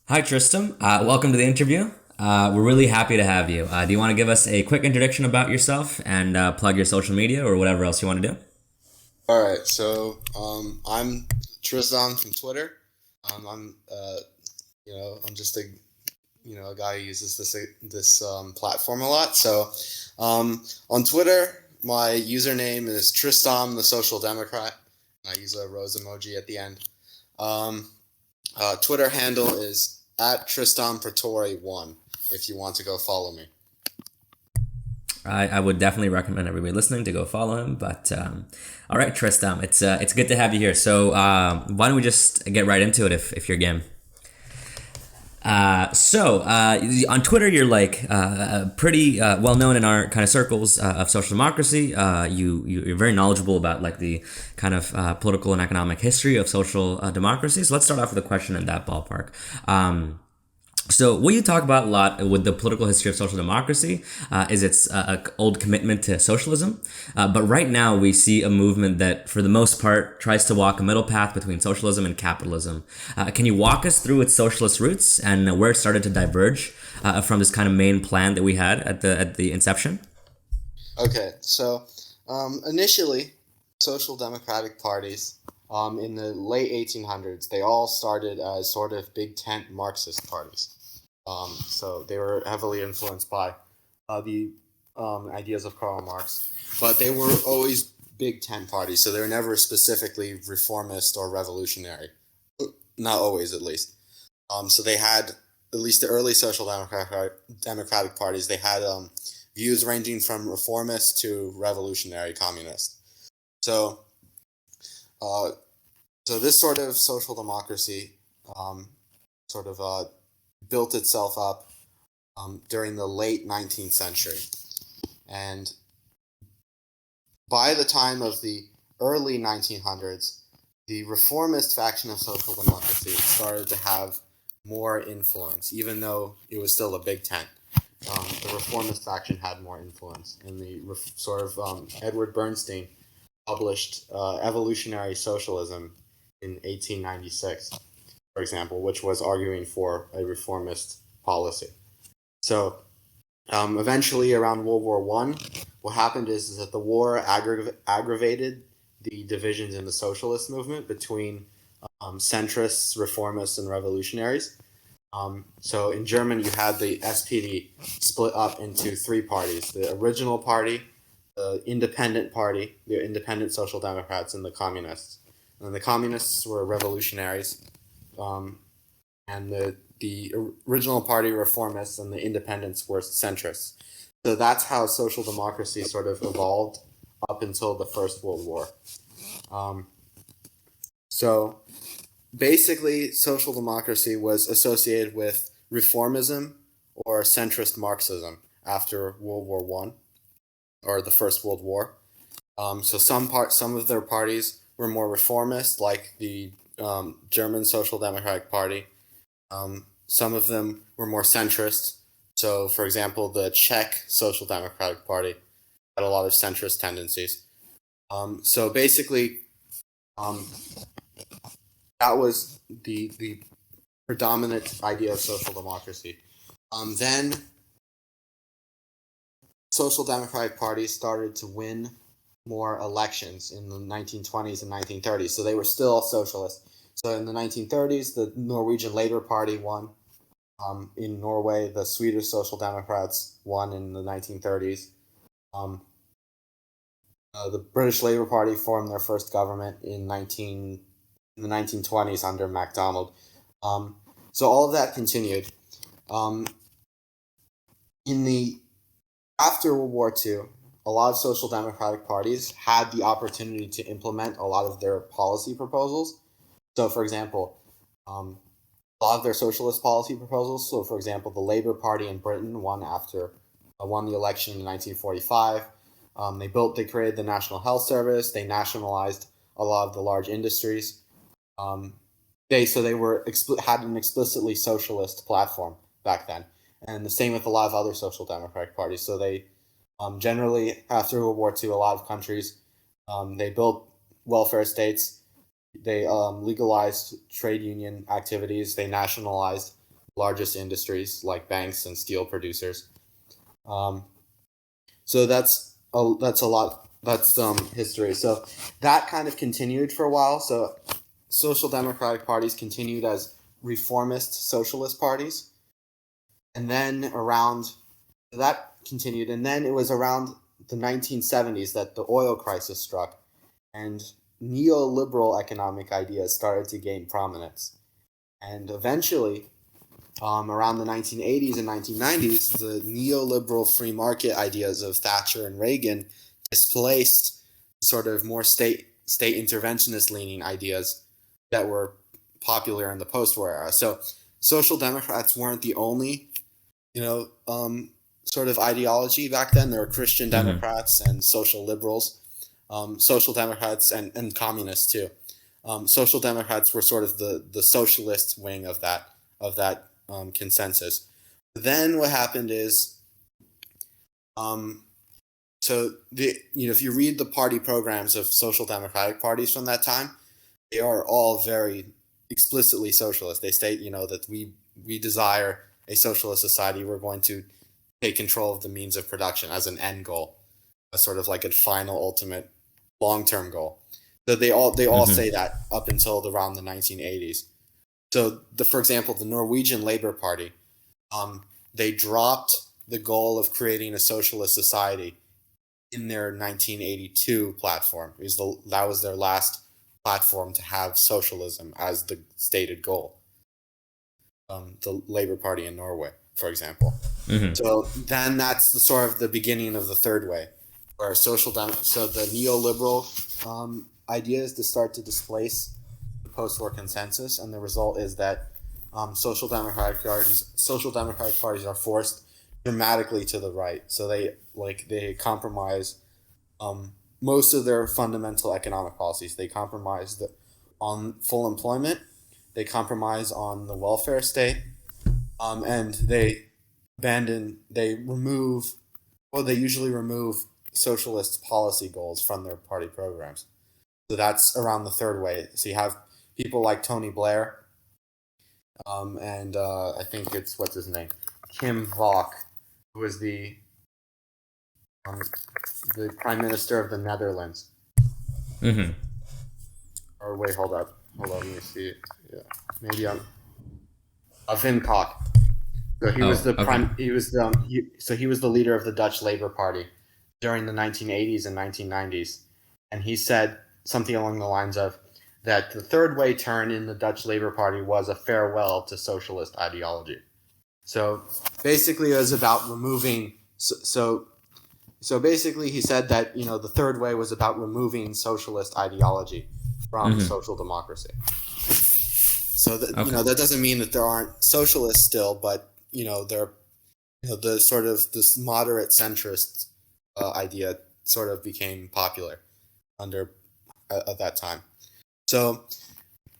Hi, Tristam. Welcome to the interview. We're really happy to have you. Do you want to give us a quick introduction about yourself and plug your social media or whatever else you want to do? All right, I'm Tristam from Twitter. I'm I'm just a guy who uses this platform a lot. On Twitter, my username is Tristam the Social Democrat. I use a rose emoji at the end. Um, Twitter handle is at Tristam Pretori 1 if you want to go follow me. I would definitely recommend everybody listening to go follow him. But all right, Tristam, it's good to have you here. So why don't we just get right into it if you're game? On Twitter, you're like pretty well known in our kind of circles of social democracy. You're very knowledgeable about like the kind of political and economic history of social democracy. So let's start off with a question in that ballpark. So what you talk about a lot with the political history of social democracy is its old commitment to socialism. But right now we see a movement that, for the most part, tries to walk a middle path between socialism and capitalism. Can you walk us through its socialist roots and where it started to diverge from this kind of main plan that we had at the inception? Initially, social democratic parties in the late 1800s, they all started as sort of big tent Marxist parties. So they were heavily influenced by the ideas of Karl Marx, but they were always big tent parties, so they were never specifically reformist or revolutionary. Not always, at least. So they had, at least the early social democratic parties, they had views ranging from reformist to revolutionary communist. So, uh, so this sort of social democracy um, sort of built itself up during the late 19th century. And by the time of the early 1900s, the reformist faction of social democracy started to have more influence, even though it was still a big tent. The reformist faction had more influence, and Edward Bernstein published Evolutionary Socialism in 1896, for example, which was arguing for a reformist policy. So eventually, around World War One, what happened is that the war aggravated the divisions in the socialist movement between centrists, reformists, and revolutionaries. So in Germany, you had the SPD split up into three parties: the original party, the independent party, the independent social democrats, and the communists. And the communists were revolutionaries, um, and the original party reformists and the independents were centrists. So that's how social democracy sort of evolved up until the First World War. Um, so basically, social democracy was associated with reformism or centrist Marxism after World War One or the First World War. Some of their parties were more reformist, like the German Social Democratic Party. Some of them were more centrist. So, for example, the Czech Social Democratic Party had a lot of centrist tendencies. So basically, um, that was the predominant idea of social democracy. Then social democratic parties started to win more elections in the 1920s and 1930s. So they were still socialist. So in the 1930s, the Norwegian Labour Party won. In Norway, the Swedish Social Democrats won in the 1930s. Um, the British Labour Party formed their first government in the 1920s under MacDonald. So all of that continued. Um, in the After World War II, a lot of social democratic parties had the opportunity to implement a lot of their policy proposals. So, for example, a lot of their socialist policy proposals. So, for example, the Labour Party in Britain won the election in 1945. They created the National Health Service. They nationalized a lot of the large industries. Um, they had an explicitly socialist platform back then, and the same with a lot of other social democratic parties. So they generally, after World War II, a lot of countries they built welfare states. They legalized trade union activities. They nationalized largest industries like banks and steel producers. So that's a lot. That's history. So that kind of continued for a while. So social democratic parties continued as reformist socialist parties, and then around that continued, and then it was around the 1970s that the oil crisis struck, and neoliberal economic ideas started to gain prominence, and eventually around the 1980s and 1990s, the neoliberal free market ideas of Thatcher and Reagan displaced sort of more state interventionist leaning ideas that were popular in the post-war era. So social democrats weren't the only, sort of ideology back then. There were Christian Democrats and social liberals, social democrats and communists too. Social democrats were sort of the socialist wing of that consensus. Then what happened is, if you read the party programs of social democratic parties from that time, they are all very explicitly socialist. They state, that we desire a socialist society. We're going to take control of the means of production as an end goal, as sort of like a final, ultimate, long-term goal. So they all say that up until around the 1980s. So, for example, the Norwegian Labour Party, they dropped the goal of creating a socialist society in their 1982 platform. That was their last platform to have socialism as the stated goal. The Labour Party in Norway, for example. So then that's the beginning of the third way, where so the neoliberal ideas to start to displace post-war consensus, and the result is that social democratic parties are forced dramatically to the right. So they compromise most of their fundamental economic policies. They compromise on full employment. They compromise on the welfare state, and they usually remove socialist policy goals from their party programs. So that's around the third way. So you have people like Tony Blair, and I think it's, what's his name? Kim Valk, who was the Prime Minister of the Netherlands. Or wait, hold up, let me see. Yeah, maybe Wim Kok. So he was the prime. He was he was the leader of the Dutch Labour Party during the 1980s and 1990s, and he said something along the lines of that the third way turn in the Dutch Labour Party was a farewell to socialist ideology. So basically, it was about removing. So basically, he said that the third way was about removing socialist ideology from social democracy. So that that doesn't mean that there aren't socialists still, but they're the sort of this moderate centrist idea sort of became popular at that time. So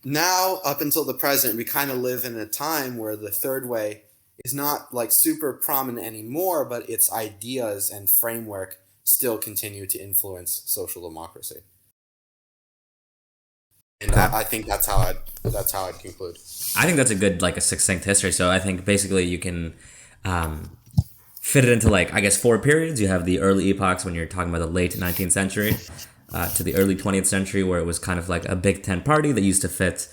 now, up until the present, we kind of live in a time where the third way is not like super prominent anymore, but its ideas and framework still continue to influence social democracy. And I think that's how I'd conclude. I think that's a good, a succinct history. So I think basically you can fit it into, 4 periods. You have the early epochs when you're talking about the late 19th century to the early 20th century, where it was kind of like a Big Ten party that used to fit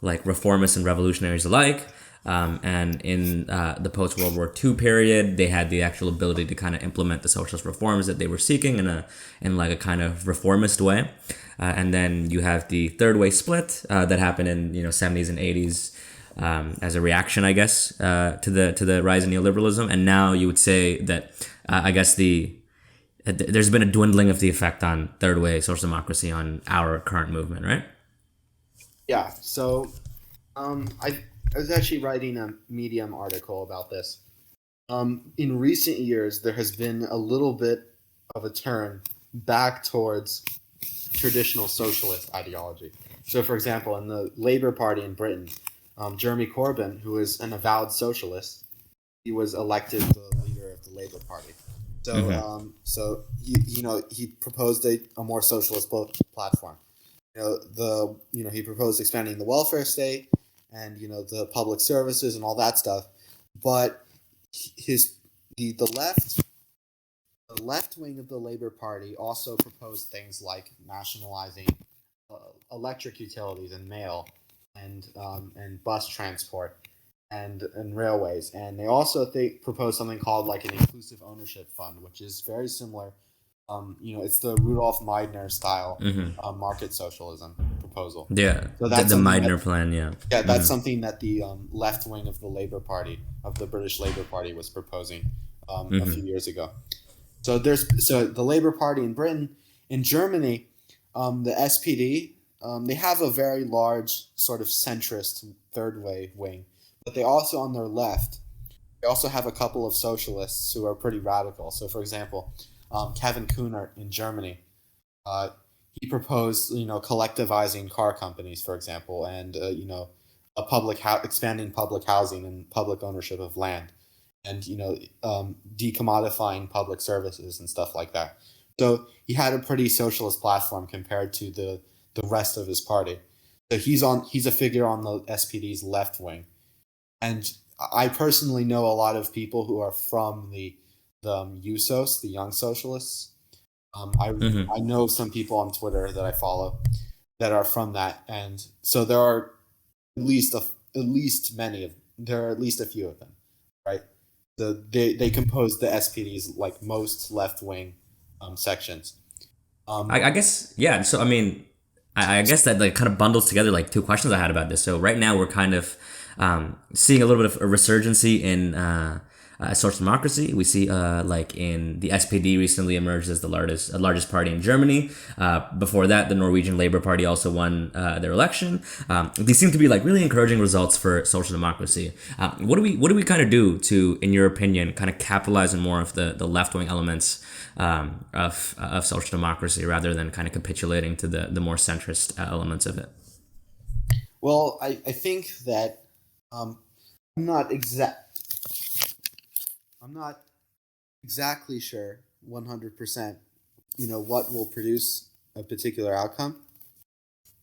reformists and revolutionaries alike. And in the post-World War II period, they had the actual ability to kind of implement the socialist reforms that they were seeking in a kind of reformist way. And then you have the third way split that happened in 70s and 80s as a reaction, I guess, to the rise in neoliberalism. And now you would say that I guess there's been a dwindling of the effect on third way social democracy on our current movement, right? Yeah. So I was actually writing a Medium article about this. In recent years, there has been a little bit of a turn back towards traditional socialist ideology. So, for example, in the Labour Party in Britain, Jeremy Corbyn, who is an avowed socialist, he was elected the leader of the Labour Party. So, he proposed a more socialist platform. He proposed expanding the welfare state and the public services and all that stuff. but his the left wing of the Labor Party also proposed things like nationalizing electric utilities and mail and bus transport and railways, and they also proposed something called like an inclusive ownership fund, which is very similar. It's the Rudolf Meidner style market socialism proposal. Yeah, So the Meidner plan. Yeah, yeah, that's something that the left wing of the Labour Party, of the British Labour Party, was proposing a few years ago. So the Labour Party in Britain. In Germany, the SPD, they have a very large sort of centrist third way wing, but they also, on their left, they also have a couple of socialists who are pretty radical. So, for example, Kevin Kühnert in Germany, he proposed collectivizing car companies, for example, and expanding public housing and public ownership of land, and decommodifying public services and stuff like that. So he had a pretty socialist platform compared to the rest of his party. So he's a figure on the SPD's left wing, and I personally know a lot of people who are from the USOS, the Young Socialists. I know some people on Twitter that I follow that are from that, and so there are at least a few of them, right? They compose the SPD's like most left wing sections. I guess, yeah. So I mean, I guess that like kind of bundles together like two questions I had about this. So right now we're kind of seeing a little bit of a resurgency in social democracy. We see like in the SPD recently emerged as the largest party in Germany. Before that, the Norwegian Labour Party also won their election. These seem to be like really encouraging results for social democracy. What do we kind of do to, in your opinion, kind of capitalize on more of the left wing elements of social democracy rather than kind of capitulating to the more centrist elements of it? Well, I think that I'm not exactly sure 100%, what will produce a particular outcome.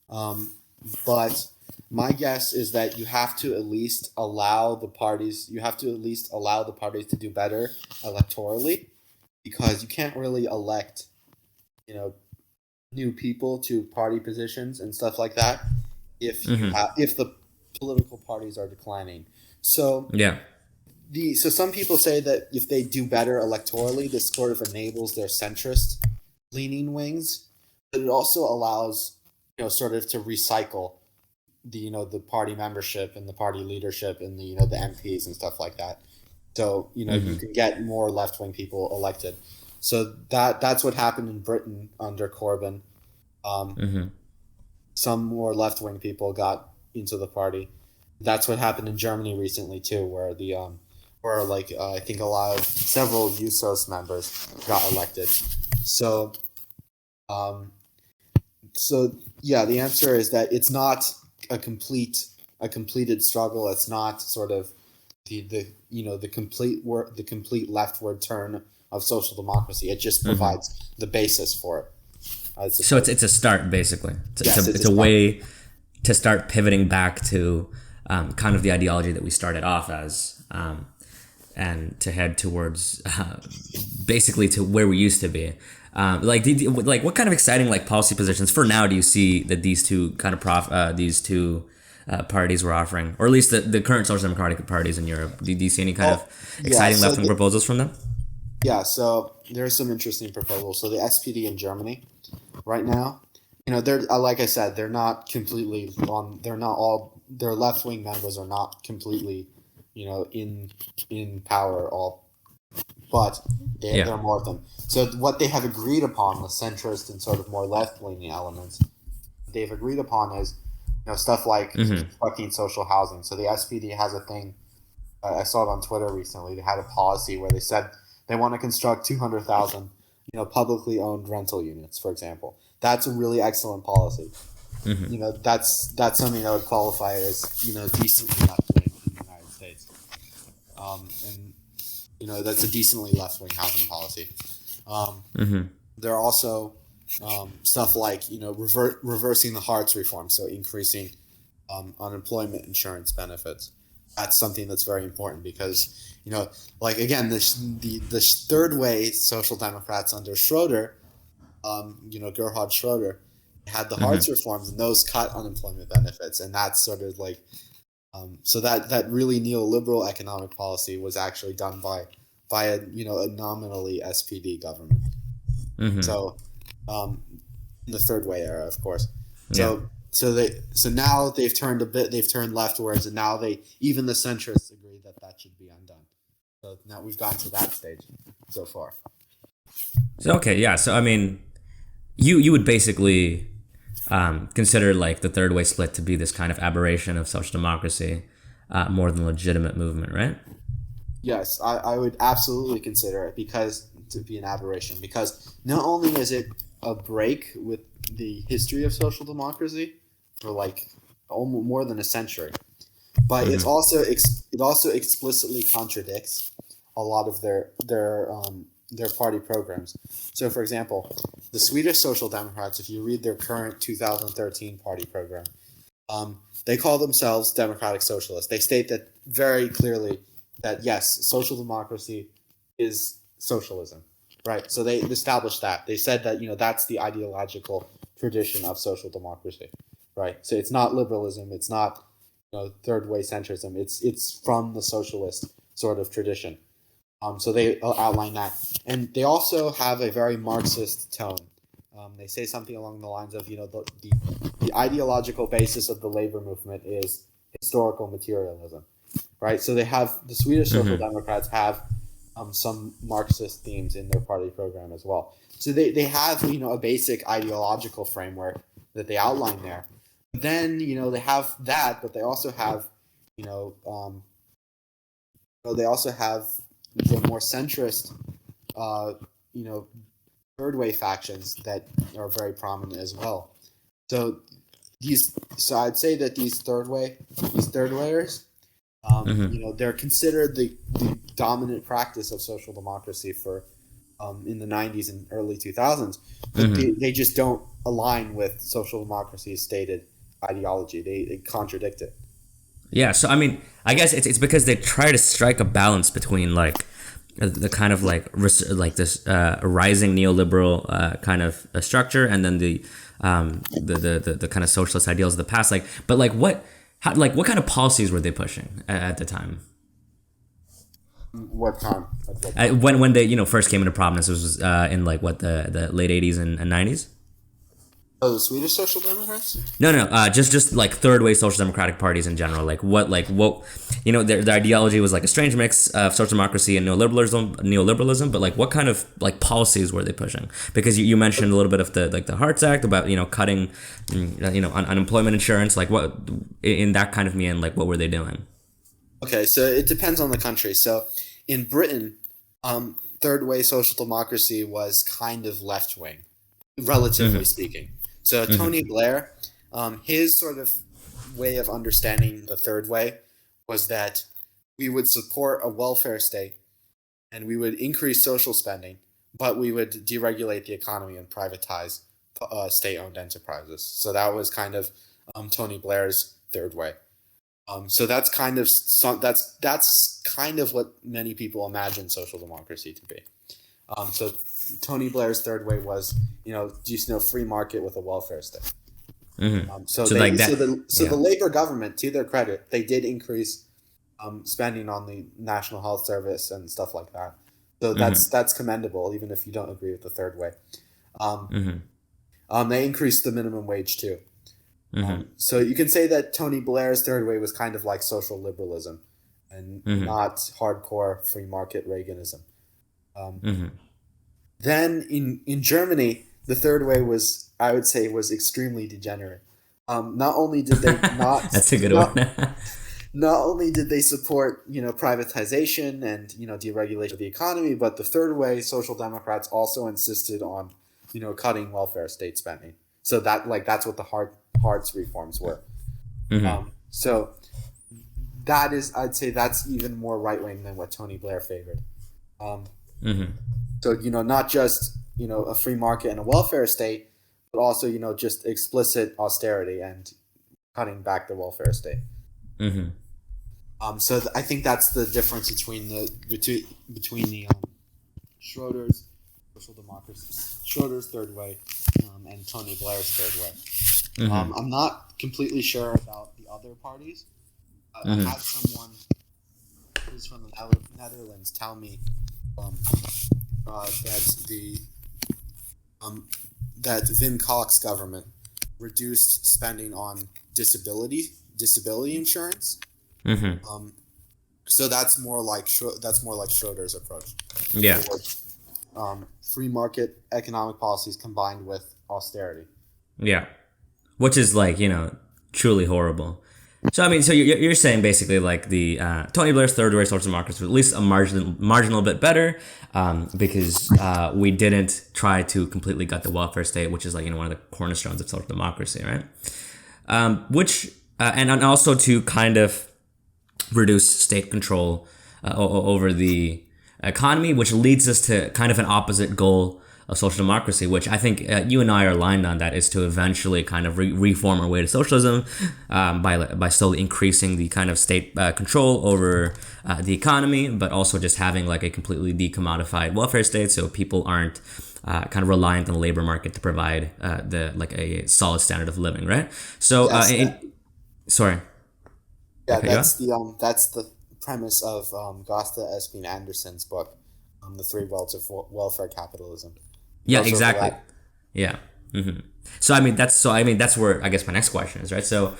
But my guess is that you have to at least allow the parties to do better electorally, because you can't really elect, new people to party positions and stuff like that if if the political parties are declining. So yeah. So some people say that if they do better electorally, this sort of enables their centrist leaning wings, but it also allows, sort of to recycle the party membership and the party leadership and the MPs and stuff like that. So you can get more left wing people elected. So that's what happened in Britain under Corbyn. Some more left wing people got into the party. That's what happened in Germany recently too, where I think several USOS members got elected. So, yeah, the answer is that it's not a completed struggle. It's not sort of the complete leftward turn of social democracy. It just provides the basis for it. So it's a start, basically. It's a way to start pivoting back to kind of the ideology that we started off as, and to head towards basically to where we used to be. What kind of exciting like policy positions for now do you see that these two kind of parties were offering, or at least the current social democratic parties in Europe? Do you see any kind of exciting left-wing proposals from them? Yeah, so there's some interesting proposals. So the SPD in Germany right now, they're like I said, they're not completely on. They're not all. Their left-wing members are not completely, in power all, but there are more of them. So what they have agreed upon, the centrist and sort of more left-leaning elements, they've agreed upon is, stuff like constructing social housing. So the SPD has a thing. I saw it on Twitter recently. They had a policy where they said they want to construct 200,000, publicly owned rental units, for example. That's a really excellent policy. That's something that would qualify as, decently left-wing in the United States. And that's a decently left-wing housing policy. There are also stuff like, reversing the Hartz reform, so increasing unemployment insurance benefits. that's something that's very important because, like again, the third way social democrats under Schroeder, Gerhard Schroeder, had the Hartz reforms, and those cut unemployment benefits, and that's sort of like, so that really neoliberal economic policy was actually done by a nominally SPD government. So, in the third way era, of course. So now they've turned leftwards, and now even the centrists agree that should be undone. So now we've gotten to that stage so far. So okay, yeah. So I mean, you would basically consider like the third way split to be this kind of aberration of social democracy, more than a legitimate movement, right? Yes, I would absolutely consider it to be an aberration, because not only is it a break with the history of social democracy for like almost more than a century, but it also explicitly contradicts a lot of their party programs. So, for example, the Swedish Social Democrats, if you read their current 2013 party program, they call themselves democratic socialists. They state that very clearly that yes, social democracy is socialism, right? So they established that. They said that that's the ideological tradition of social democracy, right? So it's not liberalism, it's not third way centrism. It's from the socialist sort of tradition. So they outline that, and they also have a very Marxist tone. They say something along the lines of the ideological basis of the labor movement is historical materialism, right? So the Swedish Social Democrats have some Marxist themes in their party program as well. So they have a basic ideological framework that they outline there. But then they have that, but they also have the more centrist third way factions that are very prominent as well. So I'd say that these third wayers, they're considered the dominant practice of social democracy for in the 90s and early 2000s, but they just don't align with social democracy's stated ideology. They contradict it. Yeah, so I mean, I guess it's because they try to strike a balance between like the kind of like this rising neoliberal kind of structure, and then the kind of socialist ideals of the past. Like, but like what kind of policies were they pushing at the time? What time? When they first came into prominence, it was in like what the late 80s and 90s. Oh, the Swedish Social Democrats? No, just like third way social democratic parties in general. Like what their ideology was like a strange mix of social democracy and neoliberalism. But like what kind of like policies were they pushing? Because you mentioned a little bit of the Hartz Act about cutting unemployment insurance. Like what in that kind of mean, like what were they doing? Okay, so it depends on the country. So in Britain, third way social democracy was kind of left wing, relatively speaking. So Tony Blair, his sort of way of understanding the third way was that we would support a welfare state and we would increase social spending, but we would deregulate the economy and privatize state-owned enterprises. So that was kind of Tony Blair's third way. So that's kind of what many people imagine social democracy to be. So Tony Blair's third way was, just free market with a welfare state. The Labour government, to their credit, they did increase spending on the National Health Service and stuff like that. So that's commendable, even if you don't agree with the third way. They increased the minimum wage too. So you can say that Tony Blair's third way was kind of like social liberalism and not hardcore free market Reaganism. Then in Germany, the third way was extremely degenerate. Not only did they not that's a good one. Not only did they support privatization and deregulation of the economy, but the third way social democrats also insisted on cutting welfare state spending. So that's what the Hartz reforms were. So I'd say that's even more right wing than what Tony Blair favored. So not just a free market and a welfare state, but also just explicit austerity and cutting back the welfare state. I think that's the difference between the Schroeder's social democracy, Schroeder's third way, and Tony Blair's third way. Mm-hmm. I'm not completely sure about the other parties. I Mm-hmm. had someone who's from the Netherlands tell me um, that um, that Wim Kok's government reduced spending on disability insurance. Mm-hmm. So that's more like Schroeder's approach Yeah. towards free market economic policies combined with austerity. Yeah. Which is like, truly horrible. So I mean, so you're saying basically like the Tony Blair's third way social democracy was at least a marginal bit better, because we didn't try to completely gut the welfare state, which is like one of the cornerstones of social democracy, right? Which and also to kind of reduce state control over the economy, which leads us to kind of an opposite goal of social democracy, which I think you and I are aligned on, that is to eventually kind of reform our way to socialism by slowly increasing the kind of state control over the economy, but also just having like a completely decommodified welfare state, so people aren't kind of reliant on the labor market to provide a solid standard of living, right? So, sorry. Yeah, Okay, that's the premise of Gosta Espin Anderson's book, The Three Worlds of Welfare Capitalism. Yeah, Also exactly. that- Yeah. Hmm. So that's where I guess my next question is, right? So,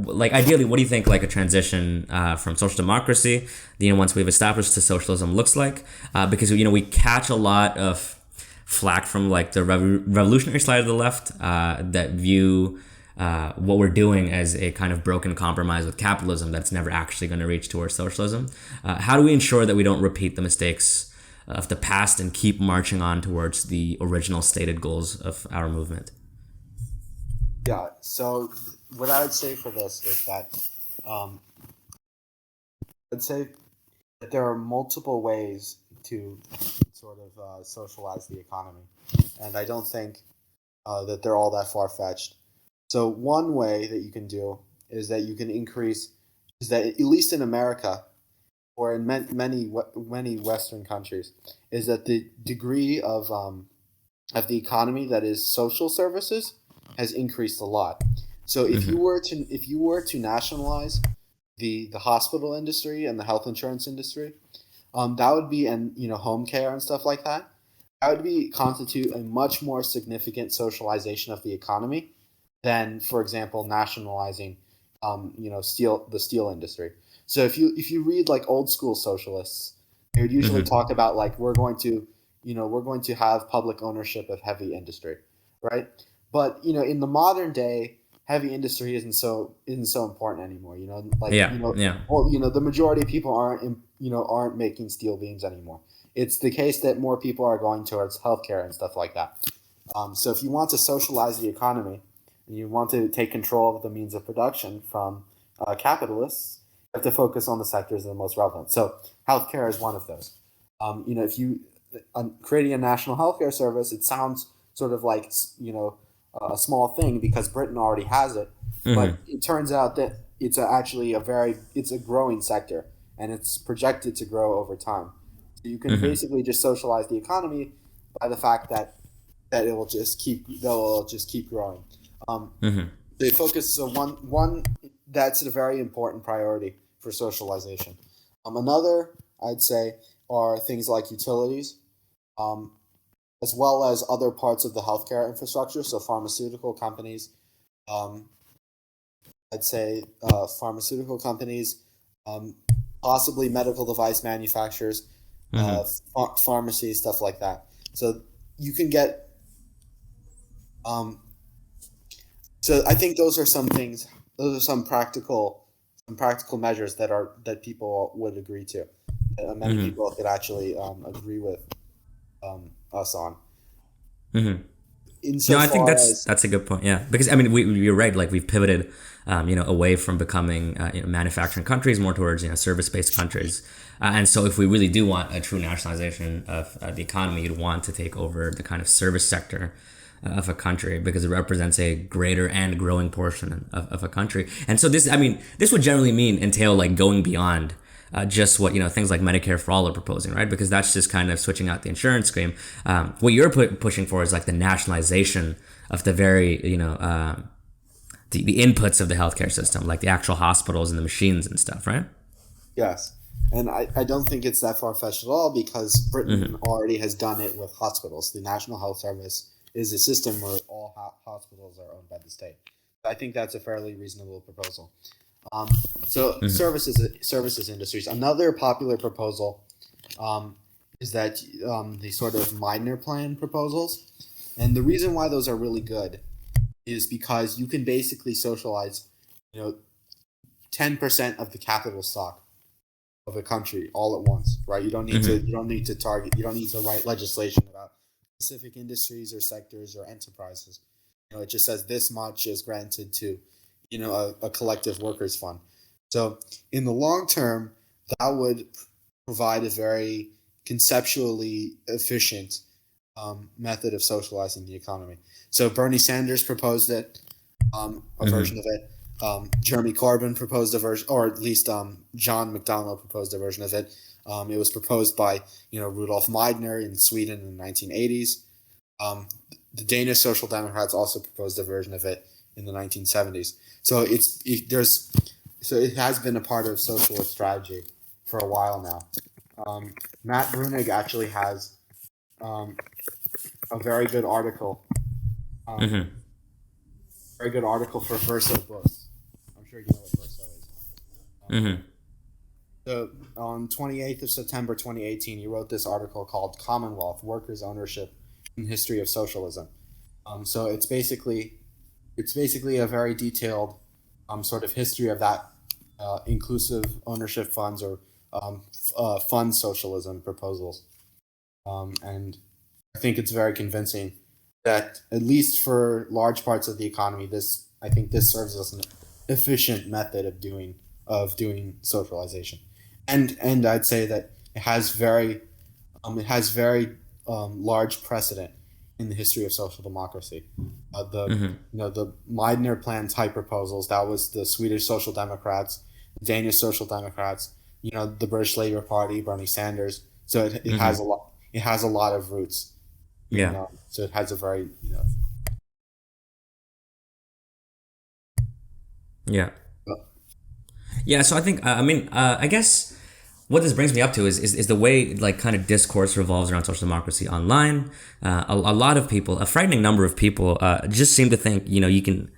like ideally, what do you think like a transition from social democracy, once we've established to socialism looks like? Because we catch a lot of flack from like the revolutionary side of the left that view what we're doing as a kind of broken compromise with capitalism that's never actually going to reach towards socialism. How do we ensure that we don't repeat the mistakes of the past and keep marching on towards the original stated goals of our movement? Yeah. So what I would say for this is that um, I'd say that there are multiple ways to sort of socialize the economy, and I don't think that they're all that far fetched. So one way that you can do is that you can increase is that at least in America or in many Western countries is that the degree of the economy that is social services has increased a lot. So if you were to nationalize the hospital industry and the health insurance industry, that would be and home care and stuff like that. That would be constitute a much more significant socialization of the economy than, for example, nationalizing the steel industry. So if you read like old school socialists, they would usually talk about like we're going to have public ownership of heavy industry, right? But in the modern day, heavy industry isn't so important anymore. Yeah. Well, the majority of people aren't making steel beams anymore. It's the case that more people are going towards healthcare and stuff like that. So if you want to socialize the economy and you want to take control of the means of production from capitalists, you have to focus on the sectors that are most relevant. So healthcare is one of those. If you creating a national healthcare service, it sounds sort of like a small thing because Britain already has it, but it turns out that it's actually it's a growing sector and it's projected to grow over time. So you can basically just socialize the economy by the fact that they'll just keep growing. They focus so one that's a very important priority for socialization. Another I'd say are things like utilities, as well as other parts of the healthcare infrastructure. So pharmaceutical companies, I'd say pharmaceutical companies, possibly medical device manufacturers, pharmacies, stuff like that. So you can get. So I think those are some things. Those are some practical measures that people would agree to. That many people could actually agree with us on. No, I think that's a good point. Yeah, because I mean, you're right. Like we've pivoted, away from becoming manufacturing countries more towards service-based countries. And so, if we really do want a true nationalization of the economy, you'd want to take over the kind of service sector of a country because it represents a greater and growing portion of a country. And so this, I mean, this would generally entail like going beyond just what things like Medicare for all are proposing, right? Because that's just kind of switching out the insurance scheme. What you're pushing for is like the nationalization of the very the inputs of the healthcare system, like the actual hospitals and the machines and stuff, right? Yes. And I don't think it's that far-fetched at all because Britain already has done it with hospitals. The National Health Service is a system where all hospitals are owned by the state. I think that's a fairly reasonable proposal. Services industries. Another popular proposal is that the sort of Meidner Plan proposals. And the reason why those are really good is because you can basically socialize, 10% of the capital stock of a country all at once, right? You don't need to write legislation about specific industries or sectors or enterprises. It just says this much is granted to, a collective workers fund. So in the long term, that would provide a very conceptually efficient method of socializing the economy. So Bernie Sanders proposed it, a version of it. Jeremy Corbyn proposed a version, or at least John McDonnell proposed a version of it. It was proposed by Rudolf Meidner in Sweden in the 1980s. The Danish Social Democrats also proposed a version of it in the 1970s. So it has been a part of socialist strategy for a while now. Matt Brunig actually has a very good article. Very good article for Verso Books. I'm sure you know what Verso is. So on 28th of September 2018, he wrote this article called Commonwealth, Workers' Ownership in History of Socialism. So it's basically a very detailed sort of history of that inclusive ownership funds or fund socialism proposals. And I think it's very convincing that at least for large parts of the economy, I think this serves as an efficient method of doing socialization, and I'd say that it has very large precedent in the history of social democracy. The Meidner Plan type proposals, that was the Swedish Social Democrats, the Danish Social Democrats, the British Labour Party, Bernie Sanders. So it has a lot. It has a lot of roots. Yeah. So it has a very Yeah. Yeah. So I think I guess what this brings me up to is the way like kind of discourse revolves around social democracy online. A lot of people, a frightening number of people, just seem to think you can.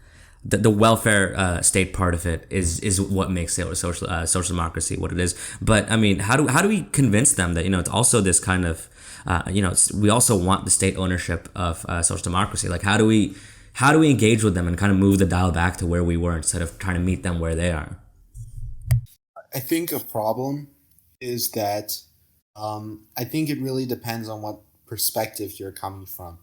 The welfare state part of it is what makes social democracy what it is. But I mean, how do we convince them that it's also this kind of we also want the state ownership of social democracy? Like how do we engage with them and kind of move the dial back to where we were instead of trying to meet them where they are? I think a problem is that I think it really depends on what perspective you're coming from,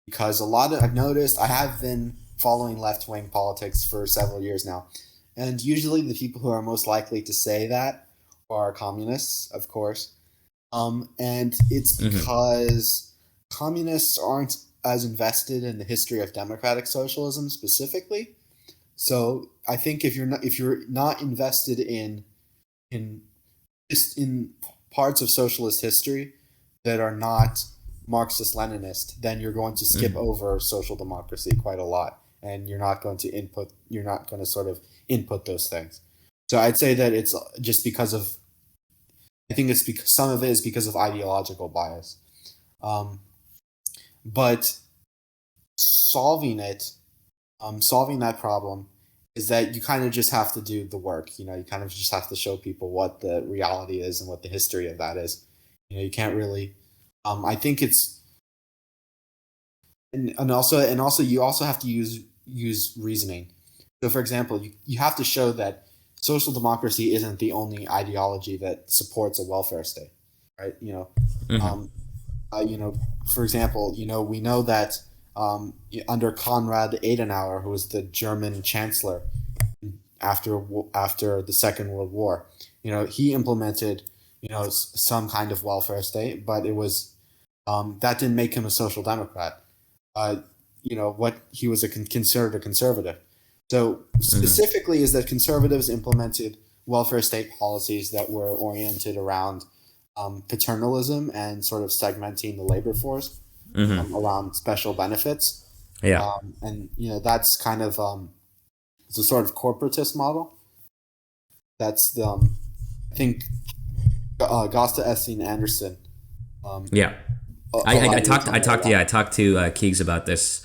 because I've noticed I have been following left-wing politics for several years now, and usually the people who are most likely to say that are communists, of course, and it's because communists aren't as invested in the history of democratic socialism specifically. So I think if you're not invested in parts of socialist history that are not Marxist-Leninist, then you're going to skip over social democracy quite a lot, and you're not going to sort of input those things. So I'd say that it's just because some of it is because of ideological bias. But solving that problem is that you kind of just have to do the work. You kind of just have to show people what the reality is and what the history of that is. You can't really. I think it's, and also you also have to use reasoning. So, for example, you have to show that social democracy isn't the only ideology that supports a welfare state, right? For example, we know that under Konrad Adenauer, who was the German chancellor after the Second World War, he implemented some kind of welfare state, but it was that didn't make him a social democrat. what he was considered a conservative. So specifically is that conservatives implemented welfare state policies that were oriented around paternalism and sort of segmenting the labor force around special benefits. Yeah. And that's kind of it's a sort of corporatist model. That's the I think Gosta Esteen Anderson. Yeah. I talked to Keegs about this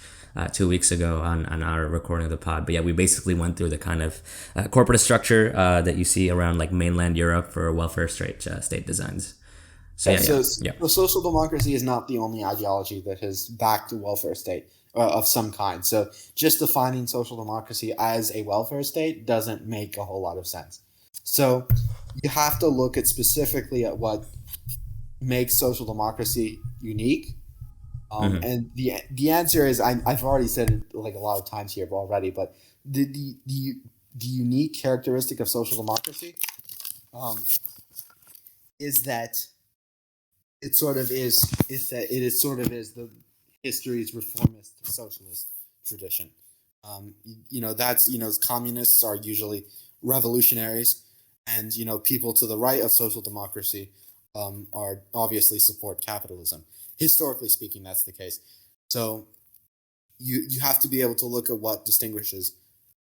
2 weeks ago on our recording of the pod. But yeah, we basically went through the kind of corporate structure that you see around like mainland Europe for welfare state designs. So social democracy is not the only ideology that has backed a welfare state of some kind. So just defining social democracy as a welfare state doesn't make a whole lot of sense. So you have to look at specifically at what makes social democracy unique. And the answer is I've already said it like a lot of times here already, but the unique characteristic of social democracy is that it sort of is the history's reformist socialist tradition. Communists are usually revolutionaries, and people to the right of social democracy are obviously support capitalism. Historically speaking, that's the case. So you have to be able to look at what distinguishes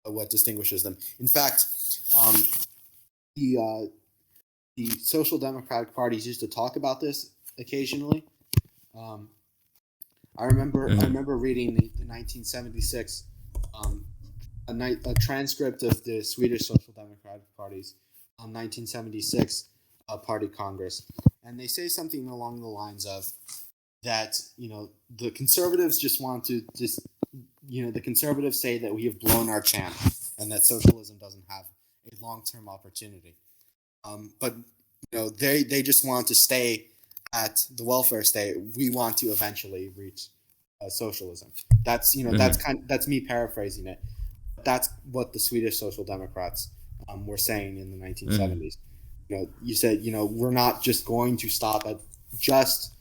them. In fact, the social democratic parties used to talk about this occasionally. I remember reading the 1976 a transcript of the Swedish Social Democratic Party's 1976 party congress, and they say something along the lines of that the conservatives the conservatives say that we have blown our chance and that socialism doesn't have a long-term opportunity, but they just want to stay at the welfare state. We want to eventually reach socialism. That's that's me paraphrasing it. That's what the Swedish Social Democrats were saying in the 1970s. You said we're not just going to stop at just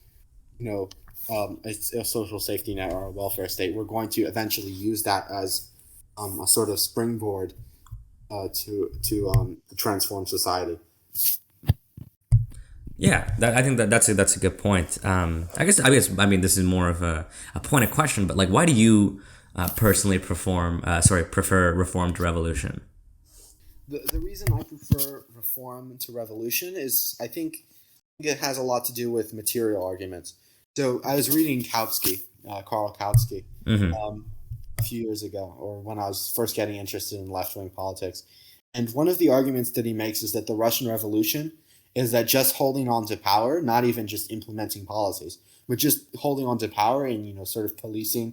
a social safety net or a welfare state. We're going to eventually use that as a sort of springboard to transform society. Yeah, I think that's a good point. I guess this is more of a pointed question, but like, why do you personally prefer reform to revolution? The reason I prefer reform to revolution is I think it has a lot to do with material arguments. So I was reading Karl Kautsky, a few years ago, or when I was first getting interested in left-wing politics. And one of the arguments that he makes is that the Russian Revolution is that just holding on to power, not even just implementing policies, but just holding on to power and sort of policing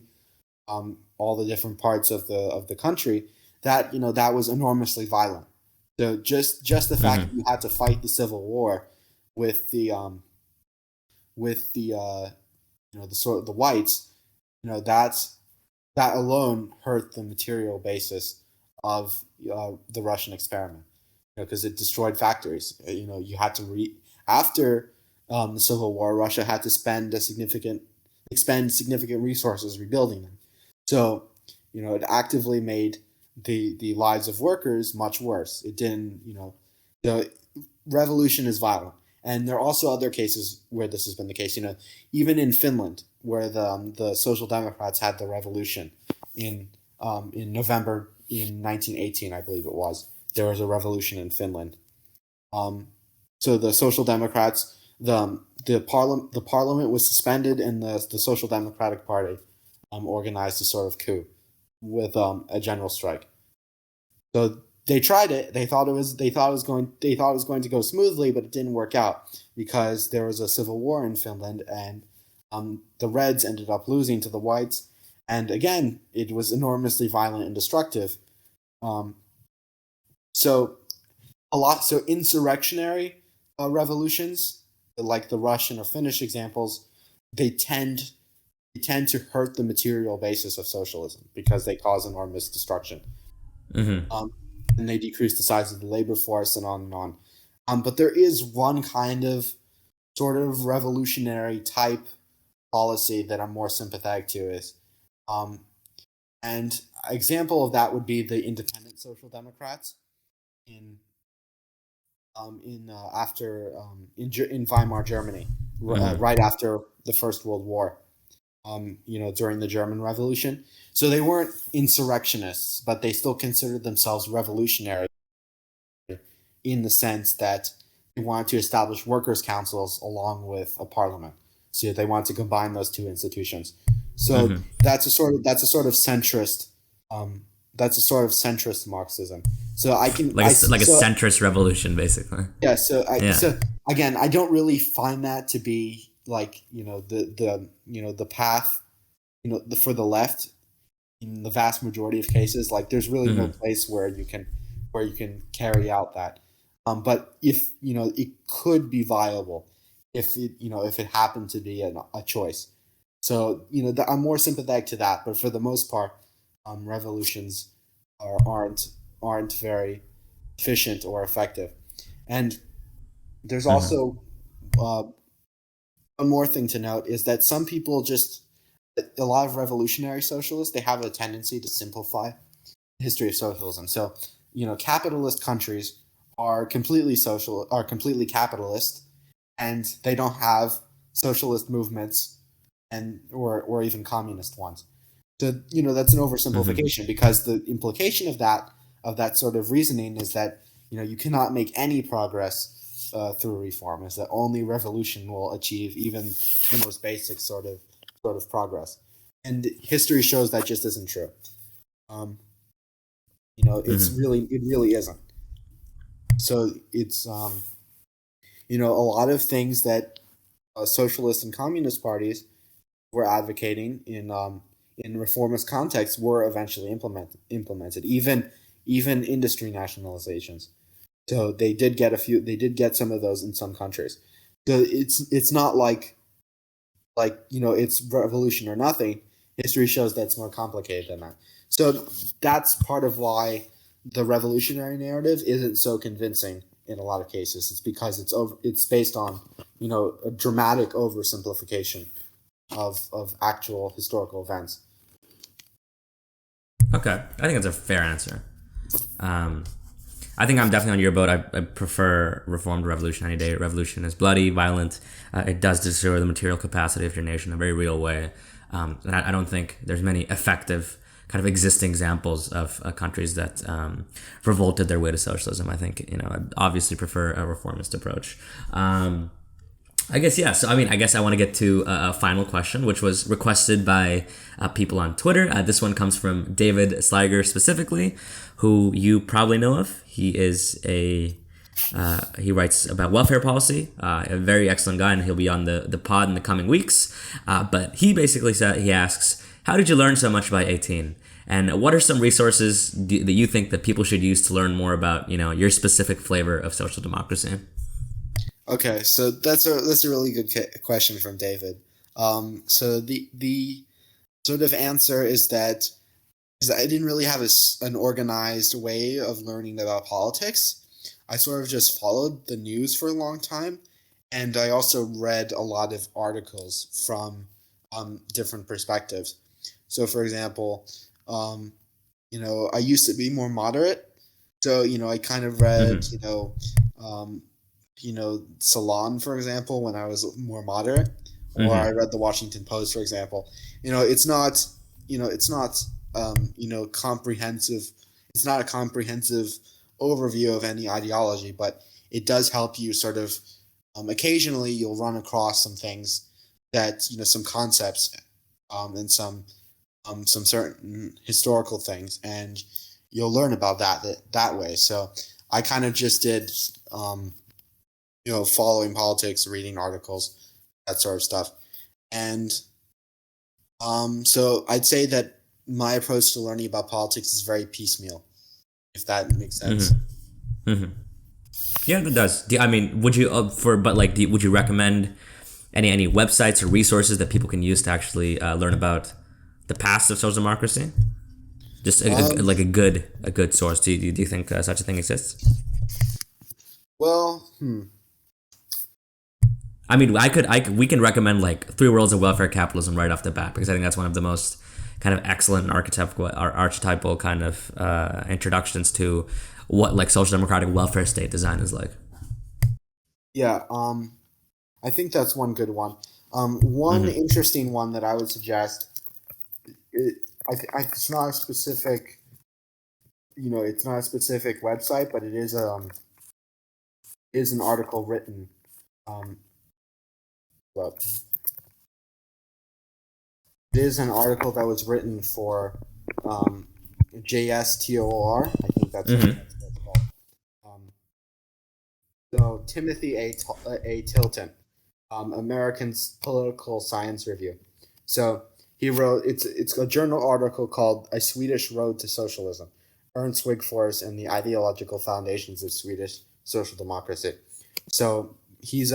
all the different parts of the country, that that was enormously violent. So just the fact that you had to fight the Civil War with the the whites, that alone hurt the material basis of the Russian experiment, because it destroyed factories. You had to after the Civil War, Russia had to expend significant resources rebuilding them. So it actively made the lives of workers much worse. It didn't. The revolution is violent. And there are also other cases where this has been the case. Even in Finland, where the Social Democrats had the revolution in November in 1918, I believe it was. There was a revolution in Finland. So the Social Democrats, the parliament was suspended, and the Social Democratic Party organized a sort of coup with a general strike. So they tried it. They thought it was going to go smoothly, but it didn't work out because there was a civil war in Finland, and the Reds ended up losing to the Whites, and again it was enormously violent and destructive. So insurrectionary revolutions, like the Russian or Finnish examples, they tend to hurt the material basis of socialism because they cause enormous destruction. And they decrease the size of the labor force, and on and on. But there is one kind of sort of revolutionary type policy that I'm more sympathetic to, is And an example of that would be the independent Social Democrats in in Weimar, Germany, Mm-hmm. right after the First World War. During the German Revolution. So they weren't insurrectionists, but they still considered themselves revolutionary in the sense that they wanted to establish workers' councils along with a parliament. So they wanted to combine those two institutions. So Mm-hmm. um, that's a sort of centrist Marxism. So I can Like I like a so centrist revolution, basically. yeah. Yeah. So again, I don't really find that to be like the path for the left in the vast majority of cases. Like there's really no Mm-hmm. place where you can carry out that. But if it could be viable if it happened to be a choice. So I'm more sympathetic to that. But for the most part, revolutions are, aren't very efficient or effective. And there's Mm-hmm. also uh, one more thing to note is that some people just a lot of revolutionary socialists, they have a tendency to simplify the history of socialism. So capitalist countries are completely capitalist, and they don't have socialist movements and or even communist ones. So that's an Mm-hmm. oversimplification, because the implication of that sort of reasoning is that you cannot make any progress through reform. Is that only revolution will achieve even the most basic sort of progress, and history shows that just isn't true. Um, Mm-hmm. it really isn't. So it's a lot of things that socialist and communist parties were advocating in reformist contexts were eventually implemented. Even industry nationalizations. So they did get a few. They did get some of those in some countries. So it's not like it's revolution or nothing. History shows that it's more complicated than that. So that's part of why the revolutionary narrative isn't so convincing in a lot of cases. It's because it's based on a dramatic oversimplification of actual historical events. Okay, I think that's a fair answer. Um, I think I'm definitely on your boat. I prefer reformed revolution any day. Revolution is bloody, violent. It does destroy the material capacity of your nation in a very real way. And I don't think there's many effective kind of existing examples of countries that revolted their way to socialism. I think I obviously prefer a reformist approach. I guess, yeah. So, I mean, I guess I want to get to a final question, which was requested by people on Twitter. This one comes from David Sliger specifically, who you probably know of. He writes about welfare policy, a very excellent guy, and he'll be on the pod in the coming weeks. But he basically he asks, how did you learn so much by 18? And what are some resources that you think that people should use to learn more about, your specific flavor of social democracy? Okay, so that's a really good question from David. So the sort of answer is that I didn't really have an organized way of learning about politics. I sort of just followed the news for a long time, and I also read a lot of articles from different perspectives. So, for example, um, I used to be more moderate, so I kind of read Mm-hmm. um, Salon, for example, when I was more moderate, or I Mm-hmm. read the Washington Post, for example. It's not it's not comprehensive. It's not a comprehensive overview of any ideology, but it does help you sort of occasionally you'll run across some things that some concepts and some certain historical things, and you'll learn about that way. So I kind of just did following politics, reading articles, that sort of stuff. And so I'd say that my approach to learning about politics is very piecemeal, if that makes sense. Mm-hmm. Mm-hmm. Yeah, that does. I mean, would you would you recommend any websites or resources that people can use to actually learn about the past of social democracy? Just Um, like a good source. Do you think such a thing exists? well, I mean, we can recommend like Three Worlds of Welfare Capitalism right off the bat because I think that's one of the most kind of excellent and archetypal kind of introductions to what like social democratic welfare state design is like. Yeah, I think that's one good one. One interesting one that I would suggest, it's not a specific, it's not a specific website, but it is an article written. Well, it is an article that was written for JSTOR. I think that's what it's called. So Timothy A. Tilton, American's Political Science Review. So he wrote, it's a journal article called A Swedish Road to Socialism, Ernst Wigforss and the Ideological Foundations of Swedish Social Democracy. So he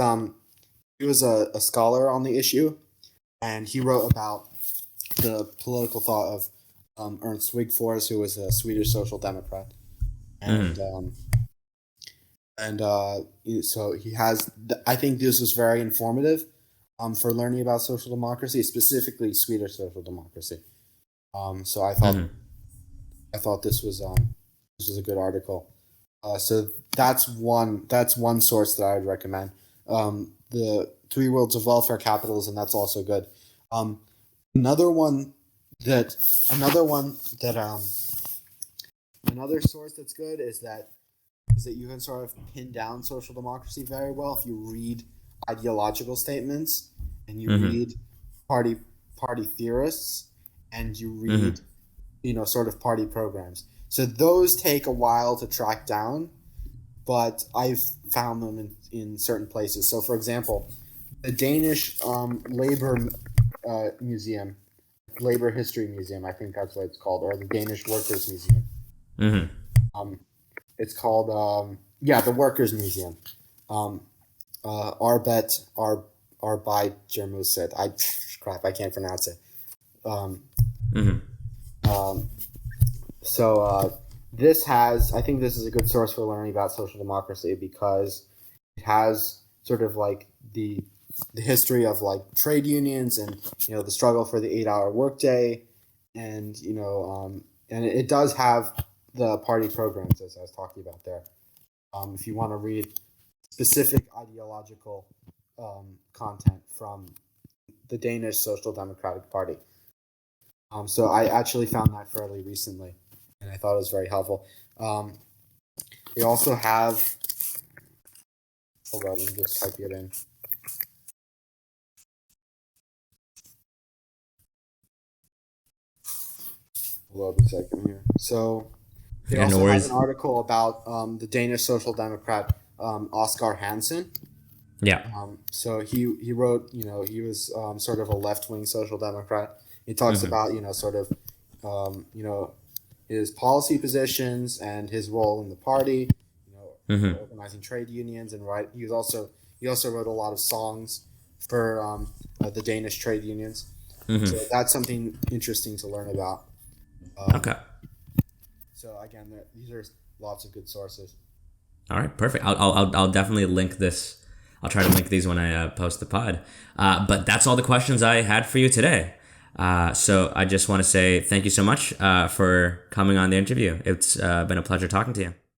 was a scholar on the issue, and he wrote about the political thought of Ernst Wigforss, who was a Swedish social democrat. And so he has, I think this was very informative for learning about social democracy, specifically Swedish social democracy. So I thought this was a good article. So that's one source that I would recommend. The Three Worlds of Welfare Capitalism, that's also good. Another source that's good is that you can sort of pin down social democracy very well if you read ideological statements and you read party theorists and you read sort of party programs. So those take a while to track down, but I've found them in certain places. So for example, the Danish Labor Museum, Labor History Museum, I think that's what it's called, or the Danish Workers Museum. It's called the Workers Museum. Arbet Arbeidermuseet. I can't pronounce it. This has, I think this is a good source for learning about social democracy because it has sort of like the history of like trade unions and the struggle for the 8-hour workday, and and it does have the party programs as I was talking about there. If you want to read specific ideological content from the Danish Social Democratic Party. So I actually found that fairly recently, and I thought it was very helpful. They also have, hold on, let me just type it in. Hold on a second here. So they also have an article about the Danish Social Democrat Oscar Hansen. Yeah. So he wrote, he was sort of a left-wing social democrat. He talks about, sort of, his policy positions and his role in the party, organizing trade unions and right. He also wrote a lot of songs for the Danish trade unions. So that's something interesting to learn about. Okay. So again, these are lots of good sources. All right, perfect. I'll definitely link this. I'll try to link these when I post the pod. But that's all the questions I had for you today. So I just want to say thank you so much for coming on the interview. It's been a pleasure talking to you.